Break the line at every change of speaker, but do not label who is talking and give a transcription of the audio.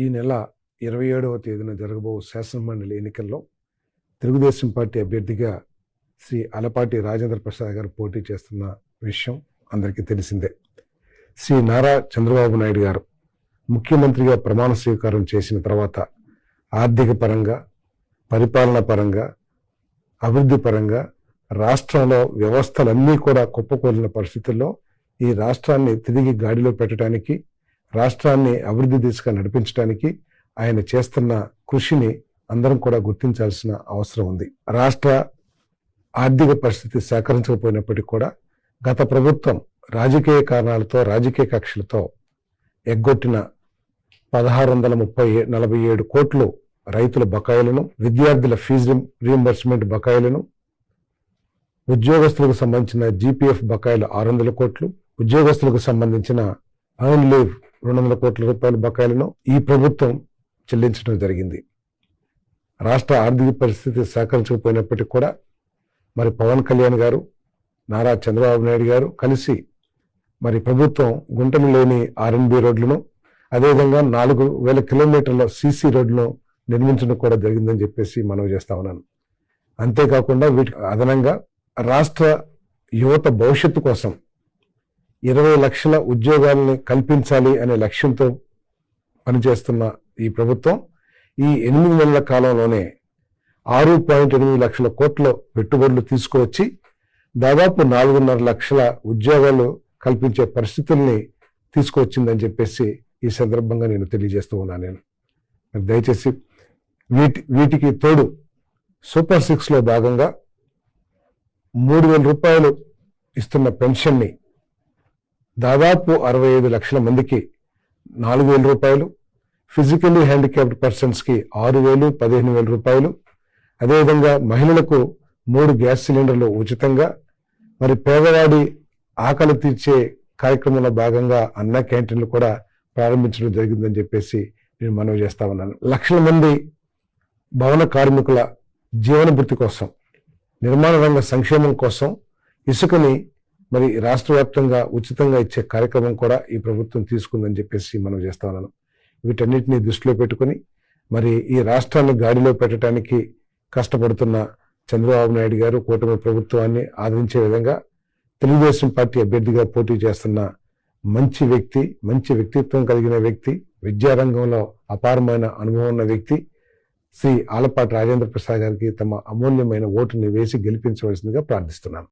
ఈ నెల 27వ తేదీన జరగబో శాసనమండలి ఎన్నికల్లో తెలుగుదేశం పార్టీ అభ్యర్థిగా శ్రీ అలపాటి రాజేంద్ర ప్రసాద్ గారు పోటీ చేస్తున్న విషయం అందరికీ తెలిసిందే. శ్రీ నారా చంద్రబాబు నాయుడు గారు ముఖ్యమంత్రిగా ప్రమాణ స్వీకారం చేసిన తర్వాత ఆర్థిక పరంగా, పరిపాలన పరంగా, అభివృద్ధి పరంగా రాష్ట్రంలో వ్యవస్థలన్నీ కూడా కుప్పకూలిన పరిస్థితుల్లో ఈ రాష్ట్రాన్ని తిరిగి గాడిలో పెట్టడానికి, రాష్ట్రాన్ని అభివృద్ధి దిశగా నడిపించడానికి ఆయన చేస్తున్న కృషిని అందరం కూడా గుర్తించాల్సిన అవసరం ఉంది. రాష్ట్ర ఆర్థిక పరిస్థితి సహకరించకపోయినప్పటికీ కూడా గత ప్రభుత్వం రాజకీయ కారణాలతో, రాజకీయ కక్షలతో ఎగ్గొట్టిన 1647 కోట్లు రైతుల బకాయిలను, విద్యార్థుల ఫీజు రీయింబర్స్మెంట్ బకాయిలను, ఉద్యోగస్తులకు సంబంధించిన జీపీఎఫ్ బకాయిలు 600 కోట్లు, ఉద్యోగస్తులకు సంబంధించిన అర్న్ లీవ్ 200 కోట్ల రూపాయల బకాయిలను ఈ ప్రభుత్వం చెల్లించడం జరిగింది. రాష్ట్ర ఆర్థిక పరిస్థితి సహకరించకపోయినప్పటికీ కూడా మరి పవన్ కళ్యాణ్ గారు, నారా చంద్రబాబు నాయుడు గారు కలిసి మరి ప్రభుత్వం గుంటలు లేని ఆర్ఎన్బి రోడ్లను, అదేవిధంగా 4000 కిలోమీటర్ల సీసీ రోడ్లను నిర్మించడం కూడా జరిగిందని చెప్పేసి మనవి చేస్తా ఉన్నాను. అంతేకాకుండా వీటికి అదనంగా రాష్ట్ర యువత భవిష్యత్తు కోసం 20 లక్షల ఉద్యోగాలని కల్పించాలి అనే లక్ష్యంతో పనిచేస్తున్న ఈ ప్రభుత్వం ఈ 8 నెలల కాలంలోనే 6.8 లక్షల కోట్ల పెట్టుబడులు తీసుకువచ్చి దాదాపు 4.5 లక్షల ఉద్యోగాలు కల్పించే పరిస్థితుల్ని తీసుకువచ్చిందని చెప్పేసి ఈ సందర్భంగా నేను తెలియజేస్తూ ఉన్నాను. దయచేసి వీటికి తోడు సూపర్ 6లో భాగంగా 3,000 రూపాయలు ఇస్తున్న పెన్షన్ని దాదాపు 65 లక్షల మందికి 4,000 రూపాయలు, ఫిజికల్లీ హ్యాండిక్యాప్డ్ పర్సన్స్కి 6,000, 15,000 రూపాయలు, అదేవిధంగా మహిళలకు 3 గ్యాస్ సిలిండర్లు ఉచితంగా, మరి పేదవాడి ఆకలి తీర్చే కార్యక్రమంలో భాగంగా అన్న క్యాంటీన్లు కూడా ప్రారంభించడం జరిగిందని చెప్పేసి నేను మనవి చేస్తా ఉన్నాను. లక్షల మంది భవన కార్మికుల జీవన భృతి కోసం, నిర్మాణ రంగ సంక్షేమం కోసం ఇసుకని మరి రాష్ట్ర వ్యాప్తంగా ఉచితంగా ఇచ్చే కార్యక్రమం కూడా ఈ ప్రభుత్వం తీసుకుందని చెప్పేసి మనం చేస్తా ఉన్నాను. వీటన్నిటిని దృష్టిలో పెట్టుకుని మరి ఈ రాష్ట్రాన్ని గాడిలో పెట్టడానికి కష్టపడుతున్న చంద్రబాబు నాయుడు గారు కూటమి ప్రభుత్వాన్ని ఆదరించే విధంగా తెలుగుదేశం పార్టీ అభ్యర్థిగా పోటీ చేస్తున్న మంచి వ్యక్తి, మంచి వ్యక్తిత్వం కలిగిన వ్యక్తి, విద్యారంగంలో అపారమైన అనుభవం ఉన్న వ్యక్తి శ్రీ ఆలపాటి రాజేంద్ర ప్రసాద్ గారికి తమ అమూల్యమైన ఓటుని వేసి గెలిపించవలసిందిగా ప్రార్థిస్తున్నాను.